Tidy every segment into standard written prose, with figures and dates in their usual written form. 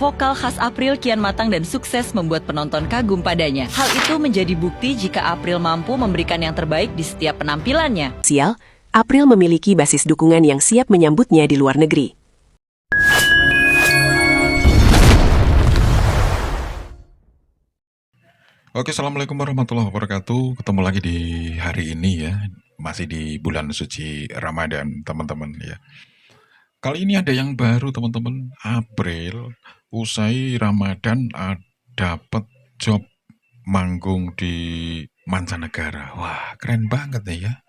vokal khas April kian matang dan sukses membuat penonton kagum padanya. Hal itu menjadi bukti jika April mampu memberikan yang terbaik di setiap penampilannya. April memiliki basis dukungan yang siap menyambutnya di luar negeri. Oke, Assalamualaikum warahmatullahi wabarakatuh. Ketemu lagi di hari ini ya, masih di bulan suci Ramadan, teman-teman ya. Kali ini ada yang baru, teman-teman. April, usai Ramadan, dapat job manggung di mancanegara. Wah, keren banget ya.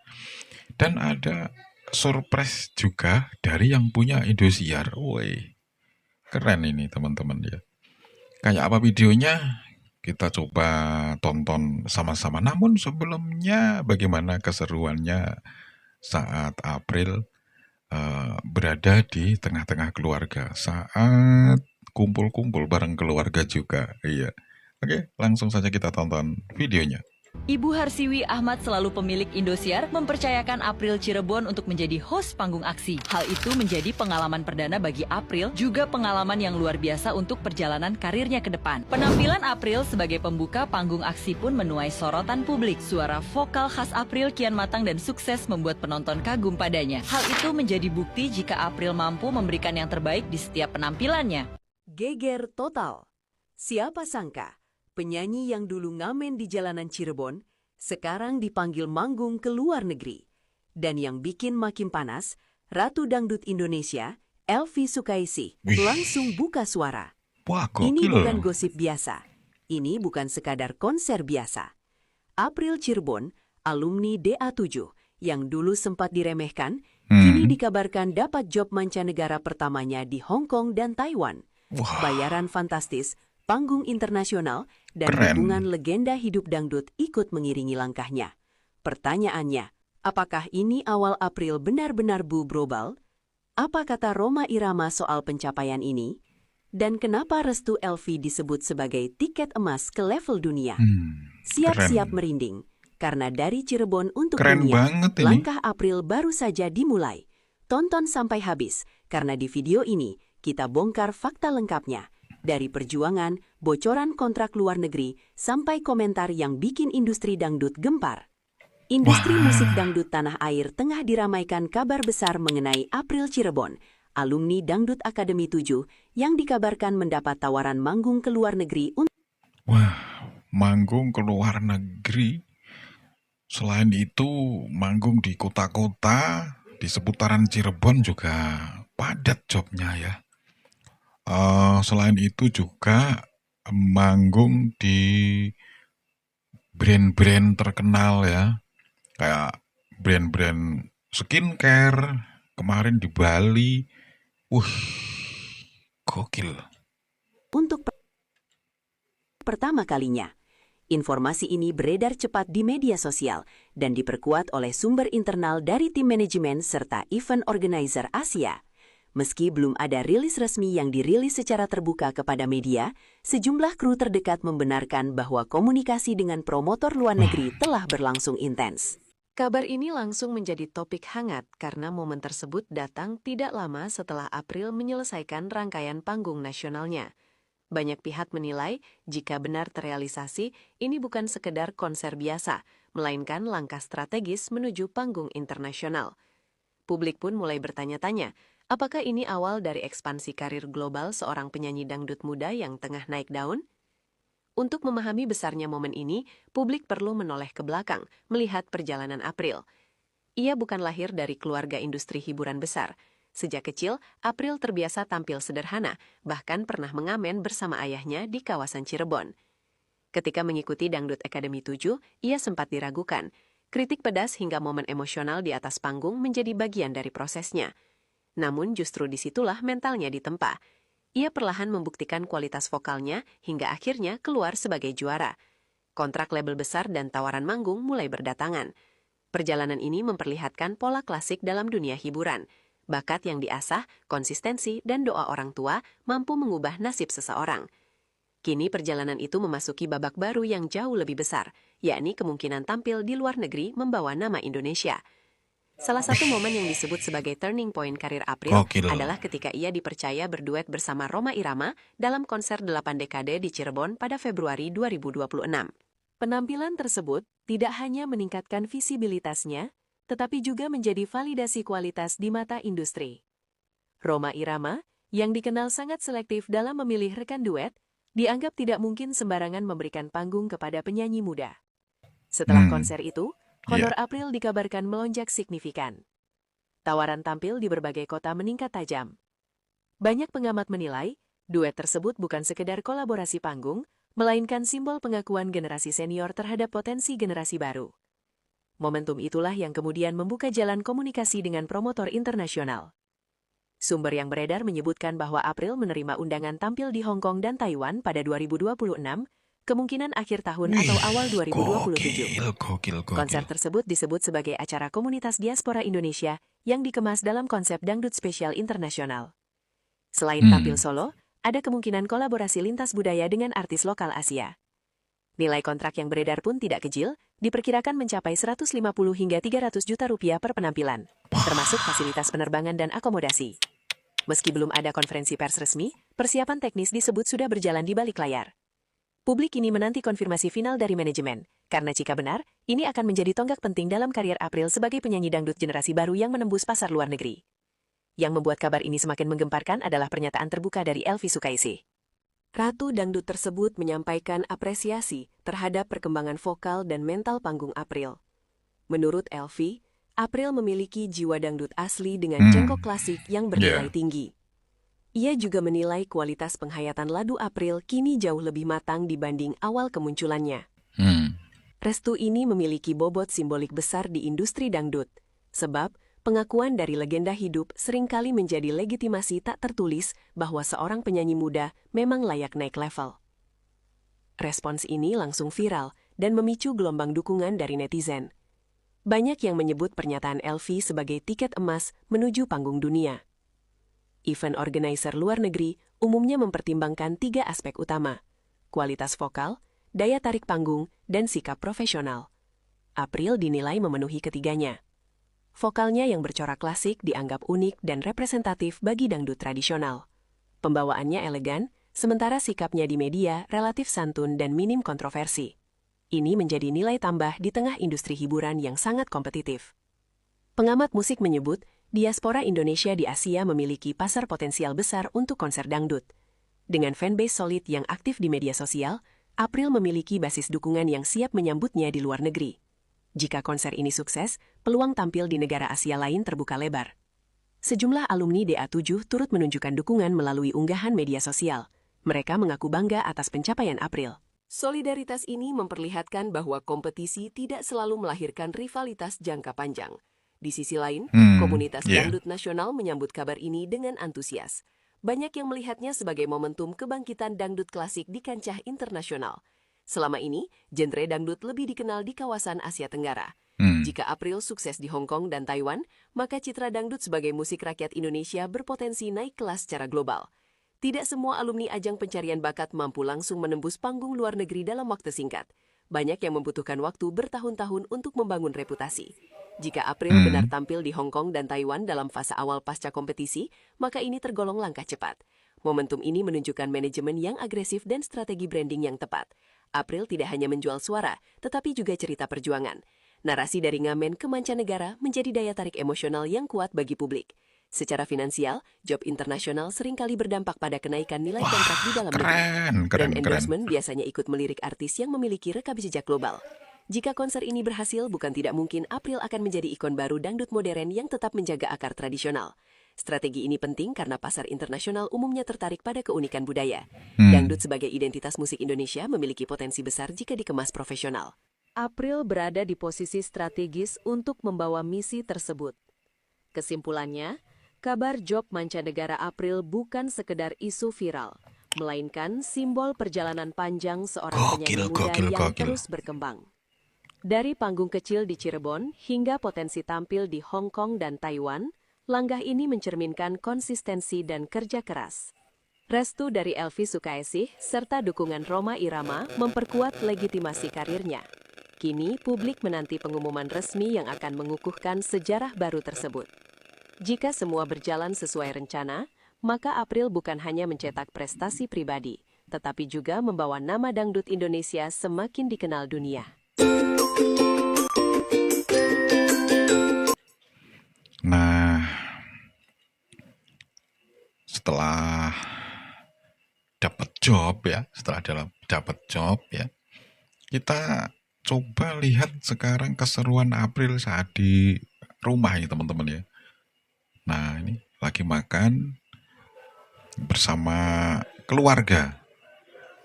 Dan ada surprise juga dari yang punya Indosiar. Woi, keren ini, teman-teman ya. Kayak apa videonya? Kita coba tonton sama-sama. Namun sebelumnya bagaimana keseruannya saat April berada di tengah-tengah keluarga. Saat kumpul-kumpul bareng keluarga juga. Iya. Oke, langsung saja kita tonton videonya. Ibu Harsiwi Ahmad selalu pemilik Indosiar mempercayakan April Cirebon untuk menjadi host panggung aksi. Hal itu menjadi pengalaman perdana bagi April, juga pengalaman yang luar biasa untuk perjalanan karirnya ke depan. Penampilan April sebagai pembuka panggung aksi pun menuai sorotan publik. Suara vokal khas April kian matang dan sukses membuat penonton kagum padanya. Hal itu menjadi bukti jika April mampu memberikan yang terbaik di setiap penampilannya. Geger total. Siapa sangka penyanyi yang dulu ngamen di jalanan Cirebon, sekarang dipanggil manggung ke luar negeri. Dan yang bikin makin panas, Ratu Dangdut Indonesia, Elvi Sukaesih, langsung buka suara. Wah, Ini gokil. bukan gosip biasa. Ini bukan sekadar konser biasa. April Cirebon, alumni DA7, yang dulu sempat diremehkan, kini dikabarkan dapat job mancanegara pertamanya di Hong Kong dan Taiwan. Wah, Bayaran fantastis, panggung internasional, dan keren. dukungan legenda hidup dangdut ikut mengiringi langkahnya. Pertanyaannya, apakah ini awal April benar-benar Brobal? Apa kata Rhoma Irama soal pencapaian ini? Dan kenapa restu Elvi disebut sebagai tiket emas ke level dunia? Siap-siap keren. merinding, karena dari Cirebon untuk Keren dunia, banget ini. langkah April baru saja dimulai. Tonton sampai habis, karena di video ini kita bongkar fakta lengkapnya. Dari perjuangan, bocoran kontrak luar negeri, sampai komentar yang bikin industri dangdut gempar. Industri musik dangdut tanah air tengah diramaikan kabar besar mengenai April Cirebon, alumni Dangdut Akademi 7, yang dikabarkan mendapat tawaran manggung ke luar negeri untuk... Wah, manggung ke luar negeri. Selain itu, manggung di kota-kota di seputaran Cirebon juga padat jobnya ya. Selain itu juga manggung di brand-brand terkenal ya, kayak brand-brand skincare kemarin di Bali. Gokil. untuk pertama kalinya. Informasi ini beredar cepat di media sosial dan diperkuat oleh sumber internal dari tim manajemen serta event organizer Asia. Meski belum ada rilis resmi yang dirilis secara terbuka kepada media, sejumlah kru terdekat membenarkan bahwa komunikasi dengan promotor luar negeri telah berlangsung intens. Kabar ini langsung menjadi topik hangat karena momen tersebut datang tidak lama setelah April menyelesaikan rangkaian panggung nasionalnya. Banyak pihak menilai jika benar terrealisasi, ini bukan sekedar konser biasa, melainkan langkah strategis menuju panggung internasional. Publik pun mulai bertanya-tanya, apakah ini awal dari ekspansi karir global seorang penyanyi dangdut muda yang tengah naik daun? Untuk memahami besarnya momen ini, publik perlu menoleh ke belakang, melihat perjalanan April. Ia bukan lahir dari keluarga industri hiburan besar. Sejak kecil, April terbiasa tampil sederhana, bahkan pernah mengamen bersama ayahnya di kawasan Cirebon. Ketika mengikuti Dangdut Akademi 7, ia sempat diragukan. Kritik pedas hingga momen emosional di atas panggung menjadi bagian dari prosesnya. Namun justru disitulah mentalnya ditempa. Ia perlahan membuktikan kualitas vokalnya hingga akhirnya keluar sebagai juara. Kontrak label besar dan tawaran manggung mulai berdatangan. Perjalanan ini memperlihatkan pola klasik dalam dunia hiburan. Bakat yang diasah, konsistensi, dan doa orang tua mampu mengubah nasib seseorang. Kini perjalanan itu memasuki babak baru yang jauh lebih besar, yakni kemungkinan tampil di luar negeri membawa nama Indonesia. Salah satu momen yang disebut sebagai turning point karir April Gokil. adalah ketika ia dipercaya berduet bersama Rhoma Irama dalam konser 8 dekade di Cirebon pada Februari 2026. Penampilan tersebut tidak hanya meningkatkan visibilitasnya, tetapi juga menjadi validasi kualitas di mata industri. Rhoma Irama, yang dikenal sangat selektif dalam memilih rekan duet, dianggap tidak mungkin sembarangan memberikan panggung kepada penyanyi muda. Setelah konser itu, honor April dikabarkan melonjak signifikan. Tawaran tampil di berbagai kota meningkat tajam. Banyak pengamat menilai, duet tersebut bukan sekedar kolaborasi panggung, melainkan simbol pengakuan generasi senior terhadap potensi generasi baru. Momentum itulah yang kemudian membuka jalan komunikasi dengan promotor internasional. Sumber yang beredar menyebutkan bahwa April menerima undangan tampil di Hong Kong dan Taiwan pada 2026, kemungkinan akhir tahun atau awal 2027. Gokil. Konser tersebut disebut sebagai acara komunitas diaspora Indonesia yang dikemas dalam konsep dangdut spesial internasional. Selain tampil solo, ada kemungkinan kolaborasi lintas budaya dengan artis lokal Asia. Nilai kontrak yang beredar pun tidak kecil, diperkirakan mencapai 150 hingga 300 juta rupiah per penampilan, termasuk fasilitas penerbangan dan akomodasi. Meski belum ada konferensi pers resmi, persiapan teknis disebut sudah berjalan di balik layar. Publik kini menanti konfirmasi final dari manajemen, karena jika benar, ini akan menjadi tonggak penting dalam karier April sebagai penyanyi dangdut generasi baru yang menembus pasar luar negeri. Yang membuat kabar ini semakin menggemparkan adalah pernyataan terbuka dari Elvy Sukaesih. Ratu dangdut tersebut menyampaikan apresiasi terhadap perkembangan vokal dan mental panggung April. Menurut Elvy, April memiliki jiwa dangdut asli dengan jengkok klasik yang bernilai tinggi. Ia juga menilai kualitas penghayatan ladu April kini jauh lebih matang dibanding awal kemunculannya. Restu ini memiliki bobot simbolik besar di industri dangdut, sebab pengakuan dari legenda hidup seringkali menjadi legitimasi tak tertulis bahwa seorang penyanyi muda memang layak naik level. Respons ini langsung viral dan memicu gelombang dukungan dari netizen. Banyak yang menyebut pernyataan Elvy sebagai tiket emas menuju panggung dunia. Event organizer luar negeri umumnya mempertimbangkan 3 aspek utama: kualitas vokal, daya tarik panggung, dan sikap profesional. April dinilai memenuhi ketiganya. Vokalnya yang bercorak klasik dianggap unik dan representatif bagi dangdut tradisional. Pembawaannya elegan, sementara sikapnya di media relatif santun dan minim kontroversi. Ini menjadi nilai tambah di tengah industri hiburan yang sangat kompetitif. Pengamat musik menyebut, diaspora Indonesia di Asia memiliki pasar potensial besar untuk konser dangdut. Dengan fanbase solid yang aktif di media sosial, April memiliki basis dukungan yang siap menyambutnya di luar negeri. Jika konser ini sukses, peluang tampil di negara Asia lain terbuka lebar. Sejumlah alumni DA7 turut menunjukkan dukungan melalui unggahan media sosial. Mereka mengaku bangga atas pencapaian April. Solidaritas ini memperlihatkan bahwa kompetisi tidak selalu melahirkan rivalitas jangka panjang. Di sisi lain, komunitas dangdut nasional menyambut kabar ini dengan antusias. Banyak yang melihatnya sebagai momentum kebangkitan dangdut klasik di kancah internasional. Selama ini, genre dangdut lebih dikenal di kawasan Asia Tenggara. Jika April sukses di Hong Kong dan Taiwan, maka citra dangdut sebagai musik rakyat Indonesia berpotensi naik kelas secara global. Tidak semua alumni ajang pencarian bakat mampu langsung menembus panggung luar negeri dalam waktu singkat. Banyak yang membutuhkan waktu bertahun-tahun untuk membangun reputasi. Jika April benar tampil di Hong Kong dan Taiwan dalam fase awal pasca kompetisi, maka ini tergolong langkah cepat. Momentum ini menunjukkan manajemen yang agresif dan strategi branding yang tepat. April tidak hanya menjual suara, tetapi juga cerita perjuangan. Narasi dari ngamen ke mancanegara menjadi daya tarik emosional yang kuat bagi publik. Secara finansial, job internasional seringkali berdampak pada kenaikan nilai kontrak di dalam negeri. Dan endorsement biasanya ikut melirik artis yang memiliki rekam jejak global. Jika konser ini berhasil, bukan tidak mungkin April akan menjadi ikon baru dangdut modern yang tetap menjaga akar tradisional. Strategi ini penting karena pasar internasional umumnya tertarik pada keunikan budaya. Dangdut sebagai identitas musik Indonesia memiliki potensi besar jika dikemas profesional. April berada di posisi strategis untuk membawa misi tersebut. Kesimpulannya, kabar job mancanegara April bukan sekedar isu viral, melainkan simbol perjalanan panjang seorang penyanyi muda yang terus berkembang. Dari panggung kecil di Cirebon hingga potensi tampil di Hong Kong dan Taiwan, langgah ini mencerminkan konsistensi dan kerja keras. Restu dari Elvy Sukaesih serta dukungan Rhoma Irama memperkuat legitimasi karirnya. Kini, publik menanti pengumuman resmi yang akan mengukuhkan sejarah baru tersebut. Jika semua berjalan sesuai rencana, maka April bukan hanya mencetak prestasi pribadi, tetapi juga membawa nama dangdut Indonesia semakin dikenal dunia. Nah, setelah dapat job ya, kita coba lihat sekarang keseruan April saat di rumah ini teman-teman ya. Nah, ini lagi makan bersama keluarga.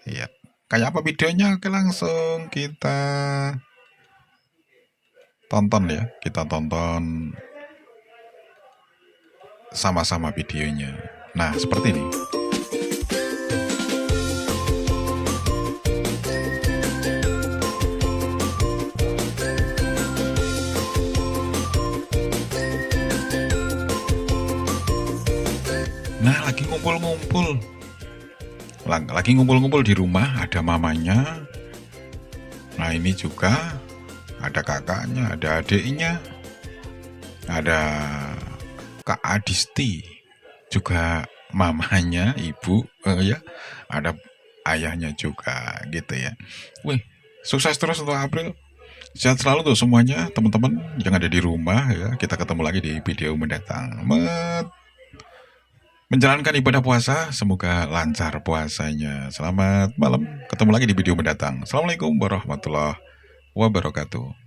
Iya. Kayak apa videonya? Oke, langsung kita tonton ya. Kita tonton sama-sama videonya. Nah, seperti ini. Nah, lagi ngumpul-ngumpul di rumah, ada mamanya. Nah, ini juga ada kakaknya, ada adiknya, ada Kak Adisti, juga mamanya, ibu, ya, ada ayahnya juga, gitu ya. Wih, sukses terus untuk April. Sehat selalu tuh semuanya, teman-teman yang ada di rumah ya. Kita ketemu lagi di video mendatang. Menjalankan ibadah puasa, semoga lancar puasanya. Selamat malam, ketemu lagi di video mendatang. Assalamualaikum warahmatullahi wabarakatuh.